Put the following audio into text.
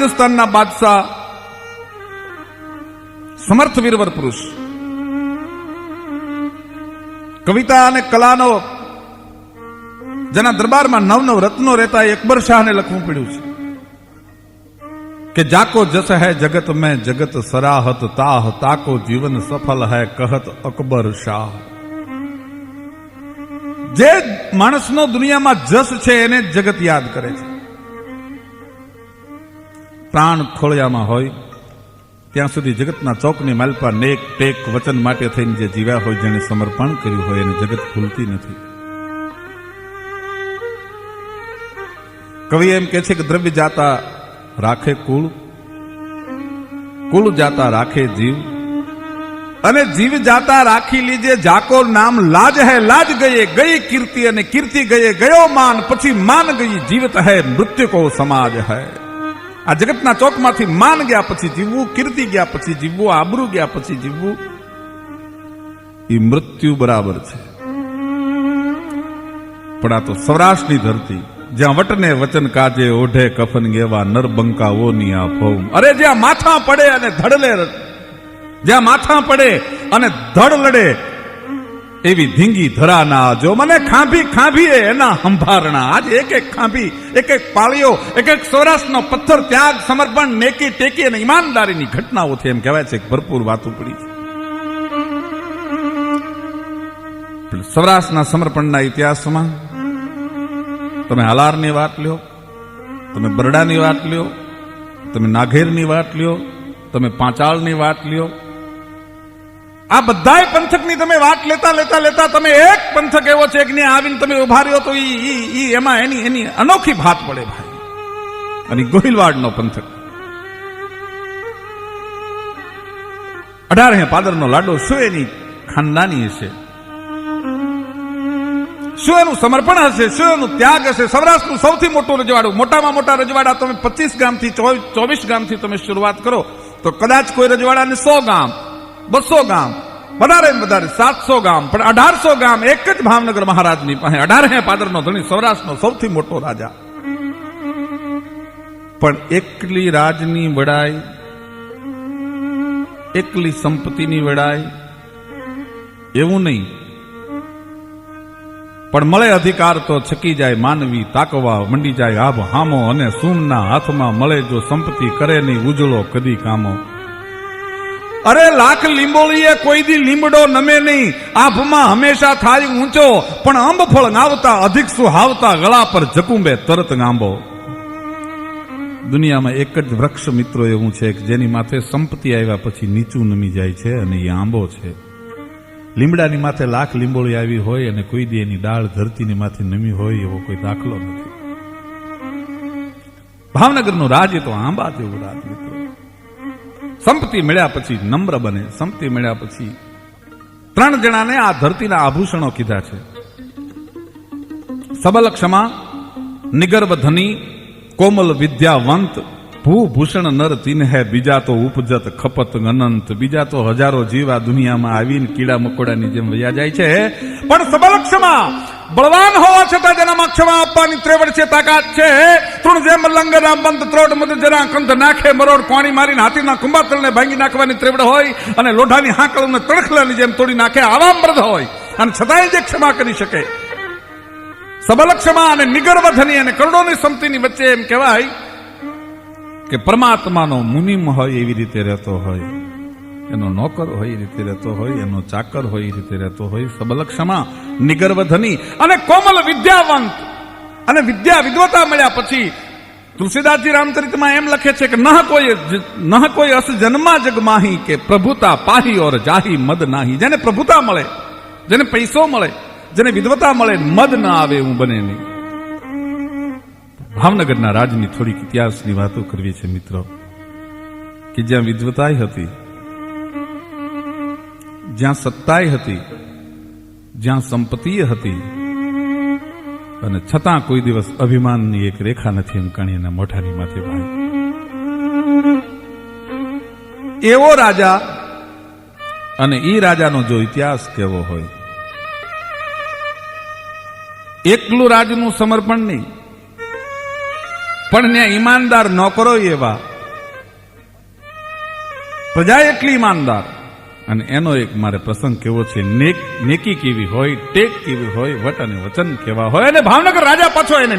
રાજસ્થાનના બાદશાહ સમર્થ વીરવર પુરુષ, કવિતા અને કલાનો જેના દરબારમાં નવ નવ રત્નો રહેતા અકબર શાહને લખવું પડ્યું છે કે જાકો જસ હૈ જગત મેં જગત સરાહત તાહ તાકો જીવન સફલ હૈ કહત અકબર શાહ. જે માણસનો દુનિયામાં જસ છે એને જગત યાદ કરે છે. પ્રાણ ખોળિયામાં હોય ત્યાં સુધી જગતના ચોકની માલપા નેક ટેક વચન માટે થઈને જે જીવ્યા હોય, જેને સમર્પણ કર્યું હોય એને જગત ભૂલતી નથી. કવિ એમ કે છે કે દ્રવ્ય જાતા રાખે કુળ, કુળ જાતા રાખે જીવ, અને જીવ જાતા રાખી લીજે જાકો નામ લાજ હૈ. લાજ ગયે ગઈ કીર્તિ, અને કીર્તિ ગયે ગયો માન, પછી માન ગઈ જીવત હૈ મૃત્યુ કો સમાજ હૈ. આ જગતના ચોકમાંથી માન ગયા પછી જીવવું, કીર્તિ ગયા પછી જીવવું, આબરૂ ગયા પછી જીવવું, એ મૃત્યુ બરાબર છે. પણ આ તો સૌરાષ્ટ્રની ધરતી, જ્યાં વટને વચન કાજે ઓઢે કફન ગેવા નરબંકાઓની આ ફોમ. અરે જ્યાં માથા પડે અને ધડલે, જ્યાં માથા પડે અને ધડ લડે એવી ધીંગી ધરા ના જો. મને ખાંભી ખાંભીએ એના સંભારણા. આજે એક એક ખાંભી, એક એક પાળીઓ, એક એક સૌરાષ્ટ્રનો પથ્થર ત્યાગ, સમર્પણ, નેકી ટેકી અને ઈમાનદારીની ઘટનાઓથી એમ કહેવાય છે કે ભરપૂર વાતો પડી છે. સૌરાષ્ટ્રના સમર્પણના ઇતિહાસમાં તમે હાલારની વાત લ્યો, તમે બરડાની વાત લ્યો, તમે નાઘેરની વાત લ્યો, તમે પાંચાળની વાત લ્યો, આ બધાય પંથકની તમે વાત લેતા લેતા લેતા તમે એક પંથક એવો છે કે આવીને તમે ઉભા રહ્યો તો એમાં એની અનોખી ભાત પડે ભાઈ. અને ગોહિલવાડનો પંથક 18 પાદરનો લાડો શું એની ખાનદાની હશે, શું એનું સમર્પણ હશે, શું એનું ત્યાગ હશે. સૌરાષ્ટ્રનું સૌથી મોટું રજવાડું, મોટામાં મોટા રજવાડા તમે 25 ગામથી 24 ગામથી તમે શરૂઆત કરો તો કદાચ કોઈ રજવાડાને 100 ગામ, 200 ગામ, વધારે વધારે 700 ગામ, પણ 1800 ગામ એક જ ભાવનગર મહારાજની પાસે. 18 પાદરનો ધણી, સૌરાષ્ટ્રનો સૌથી મોટો રાજા. પણ એકલી રાજની વડાઈ, એકલી સંપત્તિની વડાઈ એવું નહીં, પણ મળે અધિકાર તો છકી જાય માનવી, તાકવા મંડી જાય આભ હામો, અને સૂમના હાથમાં મળે જો સંપત્તિ, કરે નહીં ઉજળો કદી કામો. અરે લાખ લીંબોળીએ કોઈ દી લીમડો નમે નહીં, આભમાં હંમેશા થાય ઊંચો, પણ અંબ ફળ ગાવતા અધિક સુહાવતા, ગળા પર જકુંબે તરત ગાંબો. દુનિયામાં એક જ વૃક્ષ મિત્રો એવું છે કે જેની માથે સંપત્તિ આવ્યા પછી નીચું નમી જાય છે, અને એ આંબો છે. લીમડાની માથે લાખ લીંબોળી આવી હોય અને કોઈ દી એની ડાળ ધરતીની માથે નમી હોય એવો કોઈ દાખલો નથી. ભાવનગરનું રાજ એ તો આંબા જેવું રાજ મિત્રો. સંપત્તિ મળ્યા પછી નમ્ર બને. સંપત્તિ મળ્યા પછી 3 જણાને આ ધરતીના આભૂષણો કીધા છે: સબલ ક્ષમા, નિગર્ભ ધની, કોમલ વિદ્યાવંત, ભૂભૂષણ નર તીન હૈ, બીજા તો ઉપજત ખપત અનંત. બીજા તો હજારો જીવ આ દુનિયામાં આવીને કીડા મકોડાની જેમ વયા જાય છે, પણ સબલ ક્ષમા, બળવાન હોવા છતાં જેનામાં ક્ષમા આપવાની ત્રેવડ છે, તાકાત છે. તૃણ જેમ લંગના બંધ ત્રોડ મધ જરા કંધ નાખે મરોડ, પાણી મારીને હાથીના કુંભાતળને ભાંગી નાખવાની ત્રેવડ હોય, અને લોઢાની હાંકળને તણખલાની જેમ તોડી નાખે આવા મર્દ હોય, અને છતાંય જે ક્ષમા કરી શકે. સબલ ક્ષમા અને નિગર્ભ ધની અને કરોડોની સંપત્તિની વચ્ચે એમ કહેવાય કે પરમાત્માનો મુનિમ હોય એવી રીતે રહેતો હોય, એનો નોકર હોય એ રીતે રહેતો હોય, એનો ચાકર હોય એ રીતે રહેતો હોય. સબલ ક્ષમા, નિગર્ભ ધની અને કોમલ વિદ્યાવંત. અને વિદ્વતા મળ્યા પછી તુલસીદાસજી રામચરિતમાં એમ લખે છે કે નહ કોઈ અસ જન્મા જગ માહી, કે પ્રભુતા પાહી ઓર જાહી મદ નાહી. જેને પ્રભુતા મળે, જેને પૈસો મળે, જેને વિદ્વતા મળે, મદ ના આવે એવું બને નહીં. ભાવનગરના રાજની થોડીક ઇતિહાસની વાતો કરવી છે મિત્રો, કે જ્યાં વિદ્વતાય હતી, જ્યાં સત્તાય હતી, જ્યાં સંપત્તિય હતી, અને છતાં કોઈ દિવસ અભિમાનની એક રેખા નથી અંકાણી એના મોઢાની માથે ભાઈ. એવો રાજા, અને એ રાજાનો જો ઇતિહાસ કેવો હોય, એકલું રાજનું સમર્પણ નહીં, પણ ત્યાં ઈમાનદાર નોકરો એવા, પ્રજા એટલી ઈમાનદાર. અને એનો એક મારે પ્રસંગ કેવો છે. નેકી કેવી હોય, ટેક કેવી હોય, વટ અને વચન કેવા હોય, અને ભાવનગર રાજા પાછો એને